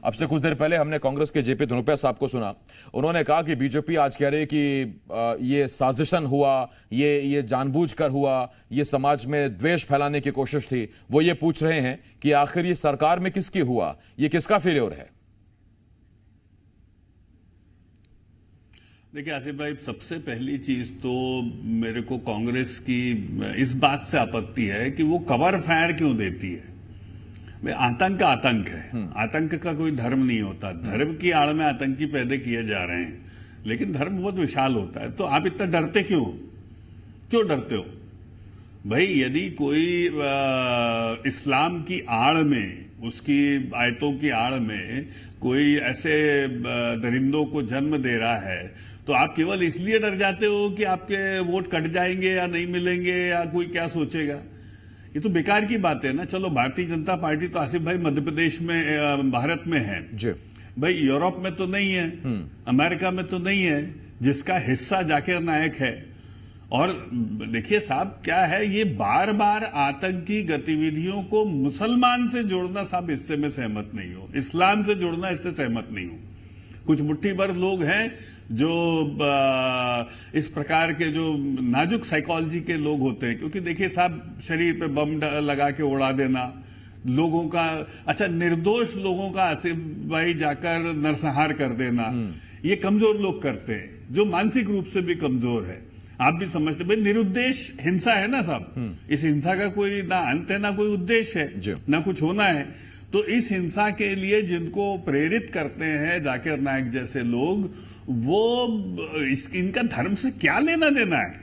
अब से कुछ देर पहले हमने कांग्रेस के जेपी धनुपिया साहब को सुना। उन्होंने कहा कि बीजेपी आज कह रही है कि ये साजिशन हुआ, ये जानबूझकर हुआ, ये समाज में द्वेष फैलाने की कोशिश थी। वो ये पूछ रहे हैं कि आखिर ये सरकार में किसकी हुआ, ये किसका फेल्योर है? देखिए आसिफ भाई, सबसे पहली चीज तो मेरे को कांग्रेस की इस बात से आपत्ति है कि वो कवर फायर क्यों देती है। आतंक आतंक है, आतंक का कोई धर्म नहीं होता। धर्म की आड़ में आतंकी पैदा किए जा रहे हैं, लेकिन धर्म बहुत विशाल होता है। तो आप इतना डरते क्यों डरते हो भाई? यदि कोई इस्लाम की आड़ में, उसकी आयतों की आड़ में कोई ऐसे दरिंदों को जन्म दे रहा है, तो आप केवल इसलिए डर जाते हो कि आपके वोट कट जाएंगे या नहीं मिलेंगे या कोई क्या सोचेगा? ये तो बेकार की बात है ना। चलो, भारतीय जनता पार्टी तो आसिफ भाई मध्य प्रदेश में, भारत में है जी भाई, यूरोप में तो नहीं है, अमेरिका में तो नहीं है, जिसका हिस्सा जाकिर नायक है। और देखिए साहब, क्या है ये बार बार आतंकी गतिविधियों को मुसलमान से जोड़ना, साहब इससे मैं सहमत नहीं हूं। इस्लाम से जोड़ना, इससे सहमत नहीं हूं। कुछ मुट्ठी भर लोग हैं जो इस प्रकार के जो नाजुक साइकोलॉजी के लोग होते हैं, क्योंकि देखिए साहब, शरीर पे बम लगा के उड़ा देना लोगों का, अच्छा निर्दोष लोगों का आसिफ भाई जाकर नरसंहार कर देना, ये कमजोर लोग करते हैं, जो मानसिक रूप से भी कमजोर है। आप भी समझते भाई, निरुद्देश हिंसा है ना साहब। इस हिंसा का कोई ना अंत है, ना कोई उद्देश्य है, ना कुछ होना है। तो इस हिंसा के लिए जिनको प्रेरित करते हैं जाकिर नायक जैसे लोग, वो इनका धर्म से क्या लेना देना है?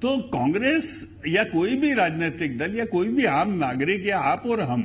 तो कांग्रेस या कोई भी राजनीतिक दल या कोई भी आम नागरिक या आप और हम,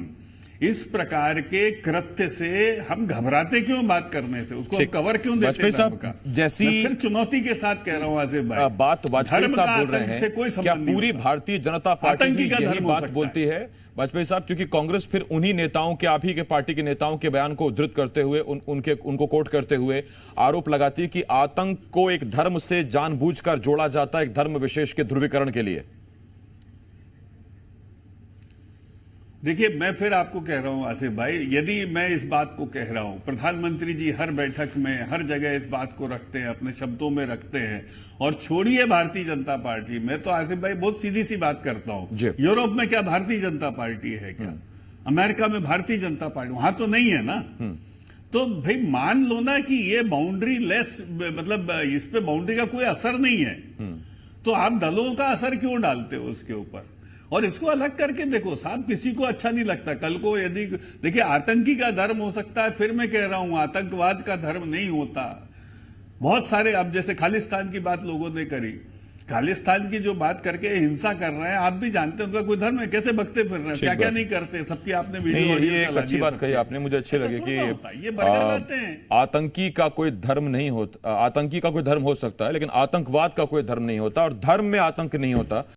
इस प्रकार के कृत्य से हम घबराते क्यों बात करने से? उसको हम कवर क्यों देते हैं? साहब, जैसी मैं फिर चुनौती के साथ कह रहा हूं आसिफ भाई, बात वाजपेयी साहब बोल रहे हैं, क्या पूरी भारतीय जनता पार्टी की यही बात बोलती है वाजपेयी साहब? क्योंकि कांग्रेस फिर उन्हीं नेताओं के, आप ही के पार्टी के नेताओं के बयान को उद्धृत करते हुए, उनको कोट करते हुए आरोप लगाती है कि आतंक को एक धर्म से जानबूझकर जोड़ा जाता है, एक धर्म विशेष के ध्रुवीकरण के लिए। देखिए, मैं फिर आपको कह रहा हूं आसिफ भाई, यदि मैं इस बात को कह रहा हूं, प्रधानमंत्री जी हर बैठक में, हर जगह इस बात को रखते हैं, अपने शब्दों में रखते हैं। और छोड़िए भारतीय जनता पार्टी, मैं तो आसिफ भाई बहुत सीधी सी बात करता हूं। यूरोप में क्या भारतीय जनता पार्टी है क्या? अमेरिका में भारतीय जनता पार्टी वहां तो नहीं है ना। तो भाई मान लो ना कि ये बाउंड्री लेस, मतलब इस पे बाउंड्री का कोई असर नहीं है, तो आप दलों का असर क्यों डालते हो उसके ऊपर? और इसको अलग करके देखो साहब, किसी को अच्छा नहीं लगता। कल को यदि देखिए, आतंकी का धर्म हो सकता है, फिर मैं कह रहा हूं आतंकवाद का धर्म नहीं होता। बहुत सारे, अब जैसे खालिस्तान की बात लोगों ने करी, खालिस्तान की जो बात करके हिंसा कर रहे हैं, आप भी जानते हैं उनका कोई धर्म है? कैसे भगते फिर रहे हैं, क्या क्या नहीं करते, सबकी आपने वीडियो। ये एक अच्छी बात कही आपने, मुझे अच्छी लगी कि ये बर्गर लाते हैं। आतंकी का कोई धर्म नहीं होता, आतंकी का कोई धर्म हो सकता है, लेकिन आतंकवाद का कोई धर्म नहीं होता, और धर्म में आतंक नहीं होता।